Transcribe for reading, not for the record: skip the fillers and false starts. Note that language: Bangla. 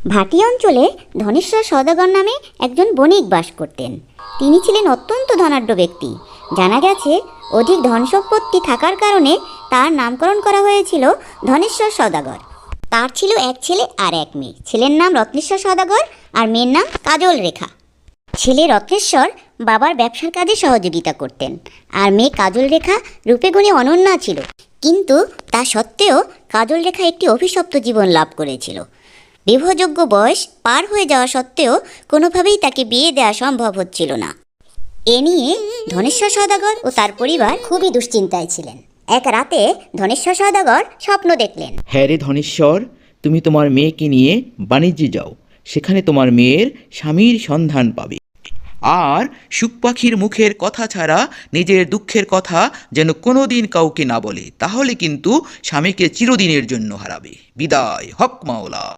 ভাটি অঞ্চলে ধনেশ্বর সওদাগর নামে একজন বণিক বাস করতেন। তিনি ছিলেন অত্যন্ত ধনাঢ্য ব্যক্তি। জানা গেছে অধিক ধন সম্পত্তি থাকার কারণে তার নামকরণ করা হয়েছিল ধনেশ্বর সওদাগর। তার ছিল এক ছেলে আর এক মেয়ে। ছেলের নাম রত্নেশ্বর সওদাগর আর মেয়ের নাম কাজল রেখা। ছেলে রত্নেশ্বর বাবার ব্যবসার কাজে সহযোগিতা করতেন, আর মেয়ে কাজল রেখা রূপে গুণে অনন্যা ছিল। কিন্তু তা সত্ত্বেও কাজল রেখা একটি অভিশপ্ত জীবন লাভ করেছিল। বিবাহযোগ্য বয়স পার হয়ে যাওয়া সত্ত্বেও কোনোভাবেই তাকে বিয়ে দেওয়া সম্ভব হচ্ছিল না। এ নিয়ে ধনেশ্বর সওদাগর ও তার পরিবার খুবই দুশ্চিন্তায় ছিলেন। এক রাতে ধনেশ্বর সওদাগর স্বপ্ন দেখলেন। হ্যাঁ রে ধনেশ্বর, তুমি তোমার মেয়েকে নিয়ে বাণিজ্যে যাও। সেখানে তোমার মেয়ের স্বামীর সন্ধান পাবে। আর সুখ পাখির মুখের কথা ছাড়া নিজের দুঃখের কথা যেন কোনোদিন কাউকে না বলে, তাহলে কিন্তু স্বামীকে চিরদিনের জন্য হারাবে। বিদায়, হক মাওলা।